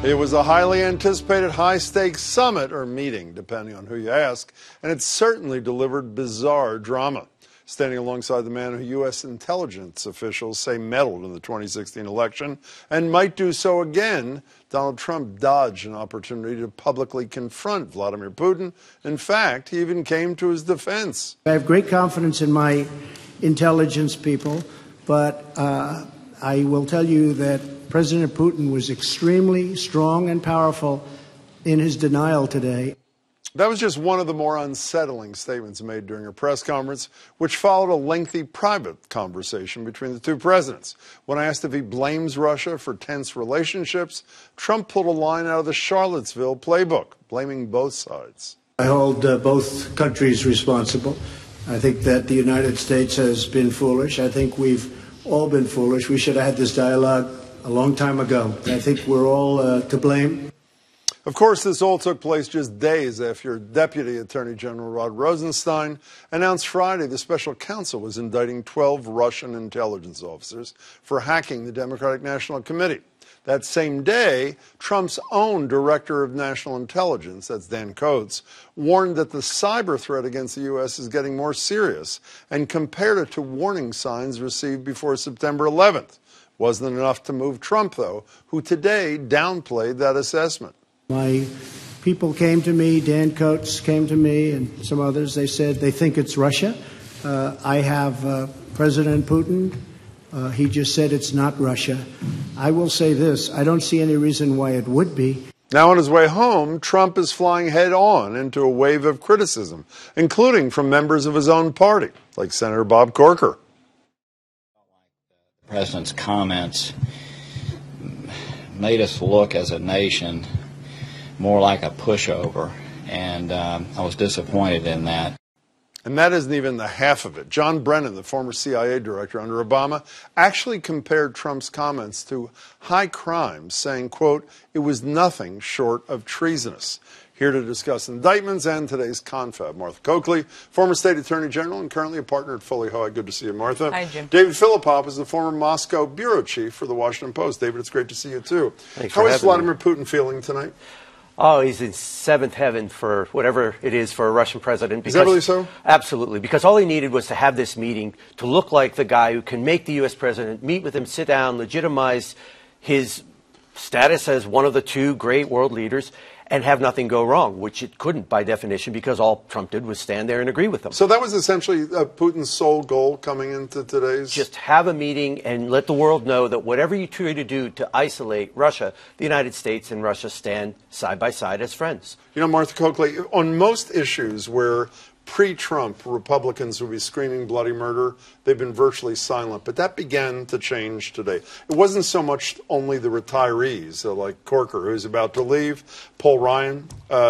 It was a highly anticipated high-stakes summit, or meeting, depending on who you ask, and it certainly delivered bizarre drama. Standing alongside the man who U.S. intelligence officials say meddled in the 2016 election and might do so again, Donald Trump dodged an opportunity to publicly confront Vladimir Putin. In fact, he even came to his defense. I have great confidence in my intelligence people, but I will tell you that President Putin was extremely strong and powerful in his denial today. That was just one of the more unsettling statements made during a press conference, which followed a lengthy private conversation between the two presidents. When I asked if he blames Russia for tense relationships, Trump pulled a line out of the Charlottesville playbook, blaming both sides. I hold both countries responsible. I think that the United States has been foolish. I think we've all been foolish. We should have had this dialogue a long time ago. I think we're all to blame. Of course, this all took place just days after Deputy Attorney General Rod Rosenstein announced Friday the special counsel was indicting 12 Russian intelligence officers for hacking the Democratic National Committee. That same day, Trump's own Director of National Intelligence, that's Dan Coates, warned that the cyber threat against the U.S. is getting more serious and compared it to warning signs received before September 11th. Wasn't enough to move Trump, though, who today downplayed that assessment. My people came to me, Dan Coates came to me, and some others. They said they think it's Russia. I have President Putin. He just said it's not Russia. I will say this. I don't see any reason why it would be. Now on his way home, Trump is flying head-on into a wave of criticism, including from members of his own party, like Senator Bob Corker. The president's comments made us look as a nation more like a pushover, and I was disappointed in that. And that isn't even the half of it. John Brennan, the former CIA director under Obama, actually compared Trump's comments to high crimes, saying, quote, it was nothing short of treasonous. Here to discuss indictments and today's confab, Martha Coakley, former state attorney general and currently a partner at Foley Hoag. Good to see you, Martha. Hi, Jim. David Filipov is the former Moscow bureau chief for the Washington Post. David, it's great to see you, too. How is Vladimir Putin feeling tonight? Oh, he's in seventh heaven for whatever it is for a Russian president. Because, is that really so? Absolutely. Because all he needed was to have this meeting to look like the guy who can make the U.S. president, meet with him, sit down, legitimize his status as one of the two great world leaders, and have nothing go wrong, which it couldn't by definition, because all Trump did was stand there and agree with them. So that was essentially Putin's sole goal coming into today's... Just have a meeting and let the world know that whatever you try to do to isolate Russia, the United States and Russia stand side by side as friends. You know, Martha Coakley, on most issues where pre-Trump Republicans would be screaming bloody murder, they've been virtually silent. But that began to change today. It wasn't so much only the retirees, like Corker, who's about to leave. Paul Ryan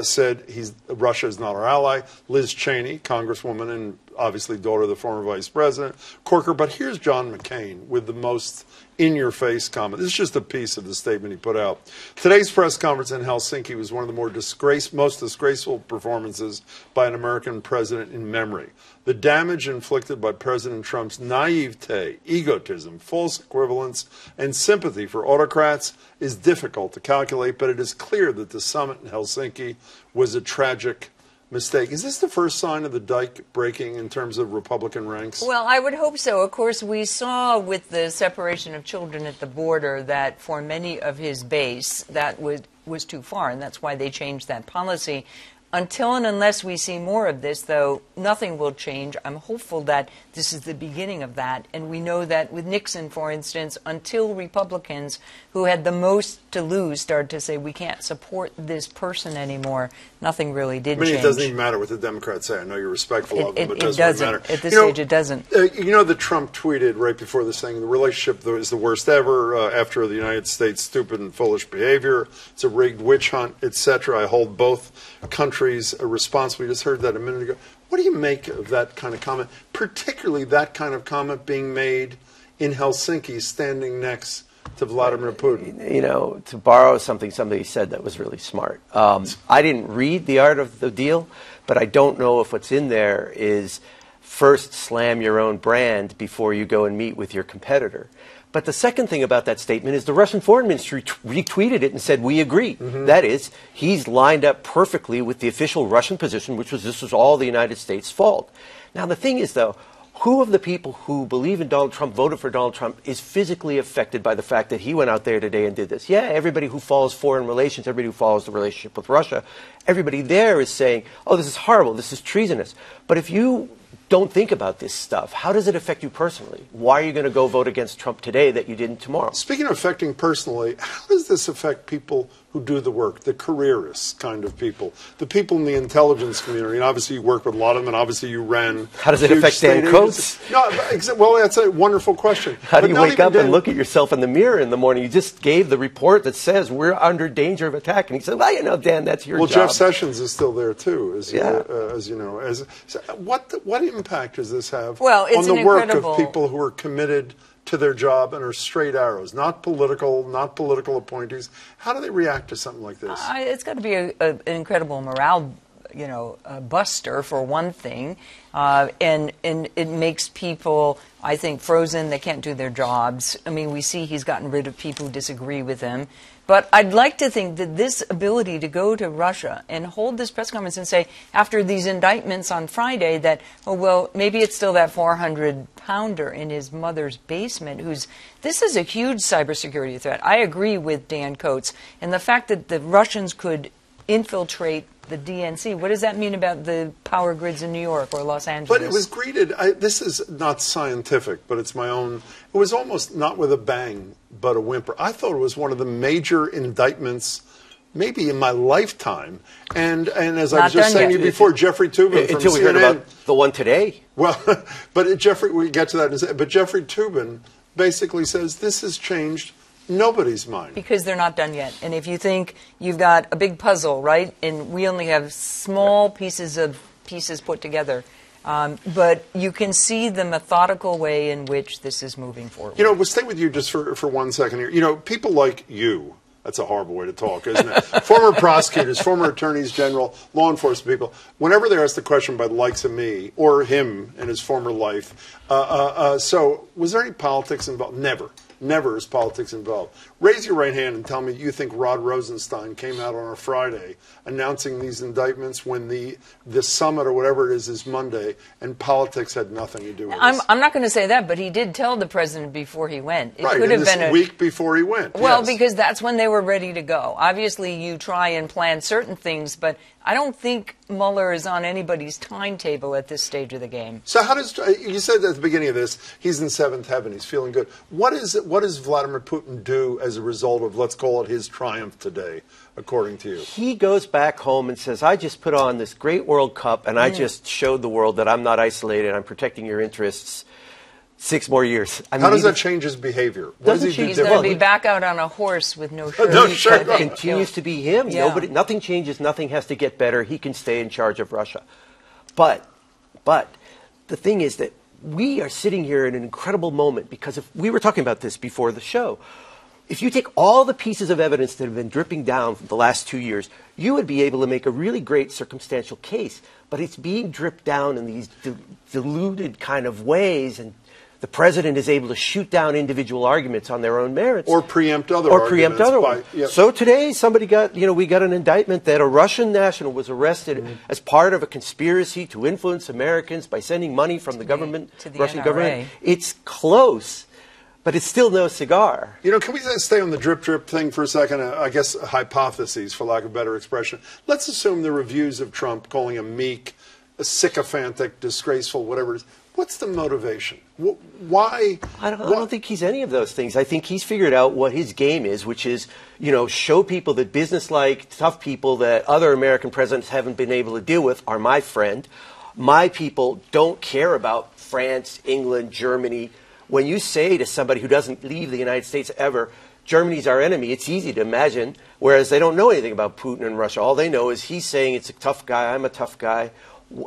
said Russia is not our ally. Liz Cheney, congresswoman and obviously daughter of the former vice president. Corker, but here's John McCain with the most in-your-face comment. This is just a piece of the statement he put out. Today's press conference in Helsinki was one of the most disgraceful performances by an American president in memory. The damage inflicted by President Trump's naivete, egotism, false equivalence, and sympathy for autocrats is difficult to calculate, but it is clear that the summit in Helsinki was a tragic mistake. Is this the first sign of the dike breaking in terms of Republican ranks? Well, I would hope so. Of course, we saw with the separation of children at the border that for many of his base, that was too far, and that's why they changed that policy. Until and unless we see more of this, though, nothing will change. I'm hopeful that this is the beginning of that. And we know that with Nixon, for instance, until Republicans who had the most to lose started to say we can't support this person anymore, nothing really did change. It doesn't even matter what the Democrats say. I know you're respectful of them, but it doesn't really matter. At this stage, it doesn't. You know that Trump tweeted right before this thing, the relationship is the worst ever after the United States' stupid and foolish behavior. It's a rigged witch hunt, etc. I hold both countries responsible. We just heard that a minute ago. What do you make of that kind of comment, particularly that kind of comment being made in Helsinki standing next to Vladimir Putin? You know, to borrow something somebody said that was really smart. I didn't read The Art of the Deal, but I don't know if what's in there is first slam your own brand before you go and meet with your competitor. But the second thing about that statement is the Russian foreign ministry retweeted it and said, we agree. That is, he's lined up perfectly with the official Russian position, which was this was all the United States' fault. Now, the thing is, though, who of the people who believe in Donald Trump, voted for Donald Trump, is physically affected by the fact that he went out there today and did this? Yeah, everybody who follows foreign relations, everybody who follows the relationship with Russia, everybody there is saying, oh, this is horrible, this is treasonous. But if you don't think about this stuff, how does it affect you personally? Why are you going to go vote against Trump today that you didn't tomorrow? Speaking of affecting personally, how does this affect people who do the work, the careerists kind of people, the people in the intelligence community? And obviously you work with a lot of them, and obviously you ran. How does it affect Dan Coates? No, well, that's a wonderful question. How do you wake up and look at yourself in the mirror in the morning? You just gave the report that says we're under danger of attack. And he said, well, you know, Dan, that's your job. Well, Jeff Sessions is still there, too, as you know. So what impact does this have on the work of people who are committed to their job and are straight arrows, not political appointees? How do they react to something like this? It's got to be an incredible morale, buster for one thing, and it makes people, I think, frozen. They can't do their jobs. I mean, we see he's gotten rid of people who disagree with him. But I'd like to think that this ability to go to Russia and hold this press conference and say, after these indictments on Friday, that, oh, well, maybe it's still that 400-pounder in his mother's basement this is a huge cybersecurity threat. I agree with Dan Coates. And the fact that the Russians could infiltrate the DNC, what does that mean about the power grids in New York or Los Angeles? But it was greeted, this is not scientific, but it's my own, it was almost not with a bang, but a whimper. I thought it was one of the major indictments maybe in my lifetime. And as I was just saying to you before, Jeffrey Toobin from until we heard about the one today. Well, but Jeffrey, we get to that in a second, but Jeffrey Toobin basically says this has changed nobody's mind. Because they're not done yet. And if you think you've got a big puzzle, right, and we only have small pieces put together, but you can see the methodical way in which this is moving forward. We'll stay with you just for 1 second here. People like you, that's a horrible way to talk, isn't it? Former prosecutors, former attorneys general, law enforcement people, whenever they're asked the question by the likes of me or him in his former life, so was there any politics involved? Never is politics involved. Raise your right hand and tell me you think Rod Rosenstein came out on a Friday announcing these indictments when the summit or whatever it is Monday, and politics had nothing to do with it. I'm not going to say that, but he did tell the president before he went. It could have been a week before he went. Well, because that's when they were ready to go. Obviously, you try and plan certain things, but I don't think Mueller is on anybody's timetable at this stage of the game. So how does, you said at the beginning of this, he's in seventh heaven, he's feeling good. What does Vladimir Putin do as a result of, let's call it, his triumph today, according to you? He goes back home and says, I just put on this great World Cup, and I just showed the world that I'm not isolated, I'm protecting your interests. 6 more years. How does that change his behavior? What does he do? He's going to be back out on a horse with no shirt. No shirt. He continues to be him. Yeah. Nothing changes. Nothing has to get better. He can stay in charge of Russia. But the thing is that we are sitting here in an incredible moment, because if we were talking about this before the show, if you take all the pieces of evidence that have been dripping down for the last 2 years, you would be able to make a really great circumstantial case. But it's being dripped down in these diluted kind of ways, and the president is able to shoot down individual arguments on their own merits. Or preempt other arguments. Yep. So today, we got an indictment that a Russian national was arrested as part of a conspiracy to influence Americans by sending money from the government, to the Russian NRA. government. It's close, but it's still no cigar. Can we stay on the drip thing for a second? I guess hypotheses, for lack of a better expression. Let's assume the reviews of Trump calling him meek, sycophantic, disgraceful, whatever it is. What's the motivation? Why? I don't think he's any of those things. I think he's figured out what his game is, which is, show people that business-like, tough people that other American presidents haven't been able to deal with are my friend. My people don't care about France, England, Germany. When you say to somebody who doesn't leave the United States ever, Germany's our enemy, it's easy to imagine, whereas they don't know anything about Putin and Russia. All they know is he's saying it's a tough guy, I'm a tough guy.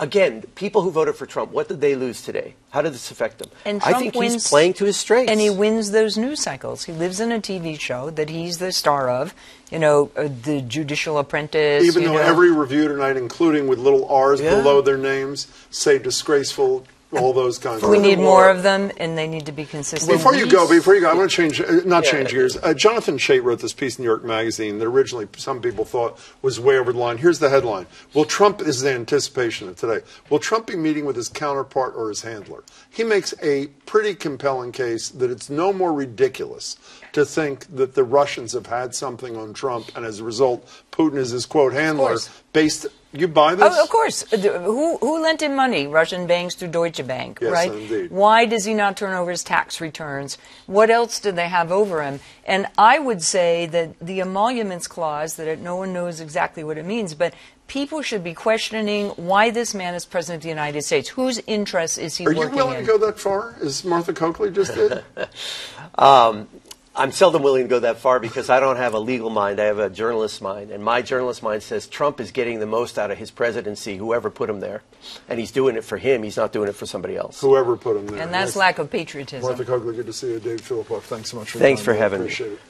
Again, people who voted for Trump, what did they lose today? How did this affect them? And Trump I think he's playing to his strengths. And he wins those news cycles. He lives in a TV show that he's the star of, the Judicial Apprentice. Even though every review tonight, including with little R's below their names, say disgraceful, all those kinds of We things. need more of them, and they need to be consistent. Before you go, I want to change, change gears. Jonathan Chait wrote this piece in New York Magazine that originally some people thought was way over the line. Here's the headline. This is the anticipation of today. Will Trump be meeting with his counterpart or his handler? He makes a pretty compelling case that it's no more ridiculous to think that the Russians have had something on Trump, and as a result, Putin is his, quote, handler, you buy this? Oh, of course. Who lent him money? Russian banks through Deutsche Bank, yes, right? Indeed. Why does he not turn over his tax returns? What else do they have over him? And I would say that the emoluments clause, that no one knows exactly what it means, but people should be questioning why this man is president of the United States. Whose interests is he working in? Are you willing to go that far, as Martha Coakley just did? I'm seldom willing to go that far because I don't have a legal mind. I have a journalist's mind. And my journalist mind says Trump is getting the most out of his presidency, whoever put him there. And he's doing it for him. He's not doing it for somebody else. Whoever put him there. And that's lack of patriotism. Martha Coakley, good to see you. David Filipov, thanks so much for Thanks for having me. Appreciate it.